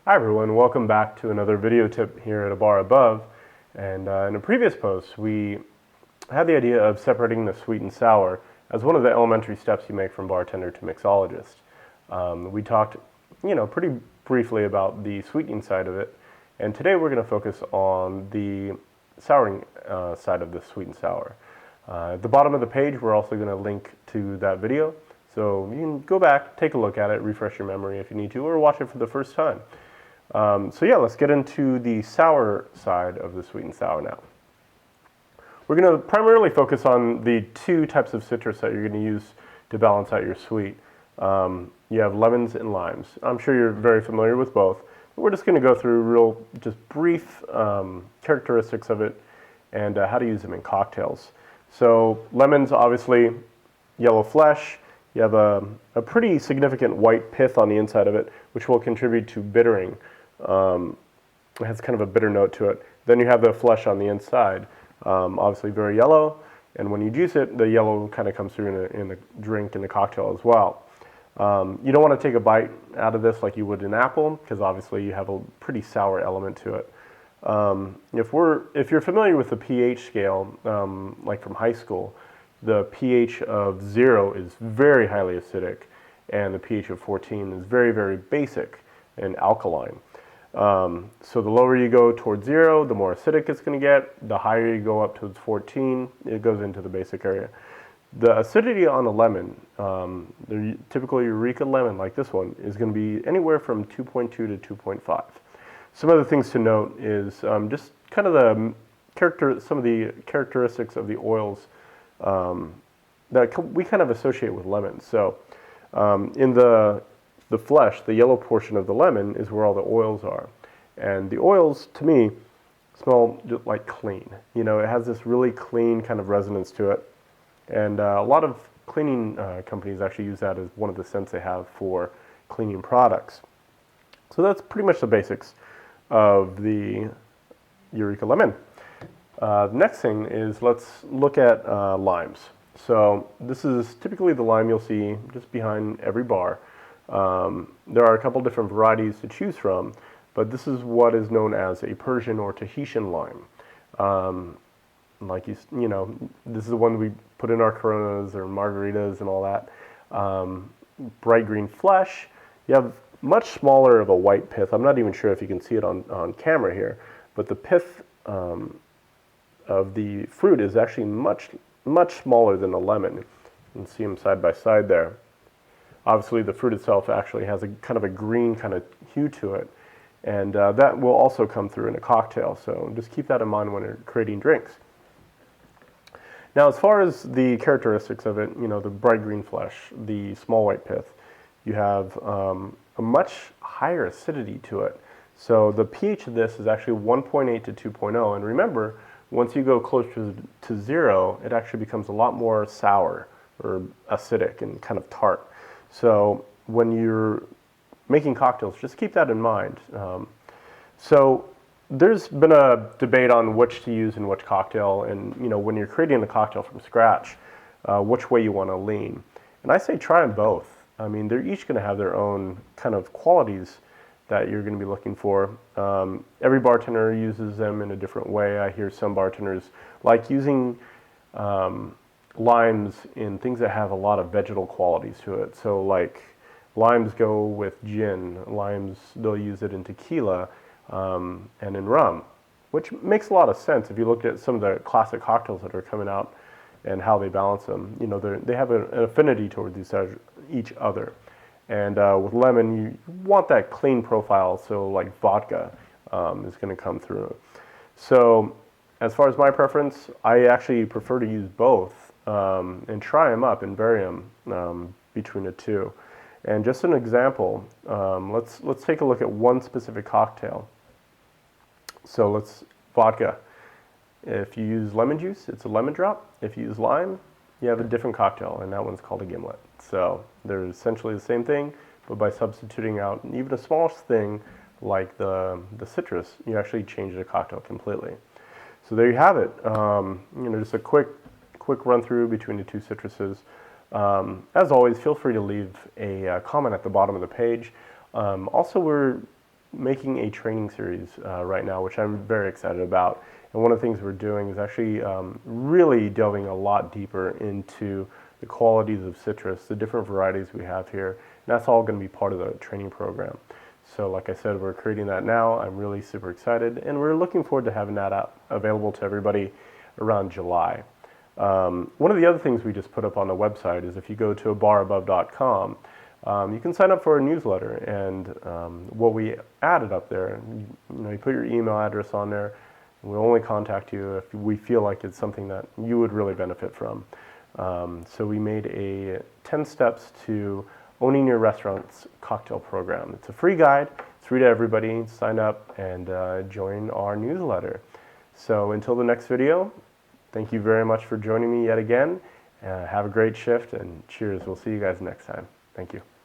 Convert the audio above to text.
Hi everyone, welcome back to another video tip here at A Bar Above. And in a previous post, we had the idea of separating the sweet and sour as one of the elementary steps you make from bartender to mixologist. We talked, pretty briefly about the sweetening side of it, and today we're going to focus on the souring side of the sweet and sour. At the bottom of the page, we're also going to link to that video, so you can go back, take a look at it, refresh your memory if you need to, or watch it for the first time. Let's get into the sour side of the sweet and sour now. We're going to primarily focus on the two types of citrus that you're going to use to balance out your sweet. You have lemons and limes. I'm sure you're very familiar with both, but we're just going to go through just brief characteristics of it and how to use them in cocktails. So lemons, obviously, yellow flesh. You have a pretty significant white pith on the inside of it, which will contribute to bittering. It has kind of a bitter note to it. Then you have the flesh on the inside, obviously very yellow, and when you juice it, the yellow kind of comes through in the drink, in the cocktail as well. You don't want to take a bite out of this like you would an apple, because obviously you have a pretty sour element to it. If you're familiar with the pH scale, like from high school, the pH of 0 is very highly acidic, and the pH of 14 is very, very basic and alkaline. So the lower you go towards 0, the more acidic it's going to get. The higher you go up towards 14, it goes into the basic area. The acidity on a lemon, the typical Eureka lemon like this one, is going to be anywhere from 2.2 to 2.5. Some other things to note is just kind of some of the characteristics of the oils that we kind of associate with lemons. So in the flesh, the yellow portion of the lemon is where all the oils are. And the oils, to me, smell just like clean. It has this really clean kind of resonance to it. And a lot of cleaning companies actually use that as one of the scents they have for cleaning products. So that's pretty much the basics of the Eureka lemon. The next thing is, let's look at limes. So this is typically the lime you'll see just behind every bar. There are a couple different varieties to choose from, but this is what is known as a Persian or Tahitian lime. This is the one we put in our Coronas or Margaritas and all that. Bright green flesh. You have much smaller of a white pith. I'm not even sure if you can see it on camera here, but the pith of the fruit is actually much, much smaller than the lemon. You can see them side by side there. Obviously, the fruit itself actually has a kind of a green kind of hue to it, and that will also come through in a cocktail, so just keep that in mind when you're creating drinks. Now, as far as the characteristics of it, the bright green flesh, the small white pith, you have a much higher acidity to it. So the pH of this is actually 1.8 to 2.0, and remember, once you go closer to 0, it actually becomes a lot more sour or acidic and kind of tart. So when you're making cocktails, just keep that in mind. So there's been a debate on which to use in which cocktail, and when you're creating the cocktail from scratch, which way you want to lean. And I say try them both. I mean, they're each going to have their own kind of qualities that you're going to be looking for. Every bartender uses them in a different way. I hear some bartenders like using limes in things that have a lot of vegetal qualities to it. So like limes go with gin, limes, they'll use it in tequila and in rum, which makes a lot of sense if you look at some of the classic cocktails that are coming out and how they balance them. They have an affinity toward each other. And with lemon, you want that clean profile, so like vodka is going to come through. So as far as my preference, I actually prefer to use both and try them up and vary them between the two. And just an example, let's take a look at one specific cocktail. So vodka. If you use lemon juice, it's a lemon drop. If you use lime, you have a different cocktail, and that one's called a gimlet. So they're essentially the same thing, but by substituting out even a small thing like the citrus, you actually change the cocktail completely. So there you have it. Just a quick run through between the two citruses. As always, feel free to leave a comment at the bottom of the page. Also, we're making a training series right now, which I'm very excited about. And one of the things we're doing is actually really delving a lot deeper into the qualities of citrus, the different varieties we have here. And that's all going to be part of the training program. So like I said, we're creating that now. I'm really super excited, and we're looking forward to having that out available to everybody around July. One of the other things we just put up on the website is if you go to abarabove.com, you can sign up for a newsletter, and what we added up there, you put your email address on there, and we'll only contact you if we feel like it's something that you would really benefit from. So we made a 10 steps to owning your restaurant's cocktail program. It's a free guide, it's free to everybody. Sign up and join our newsletter. So until the next video, thank you very much for joining me yet again. Have a great shift, and cheers. We'll see you guys next time. Thank you.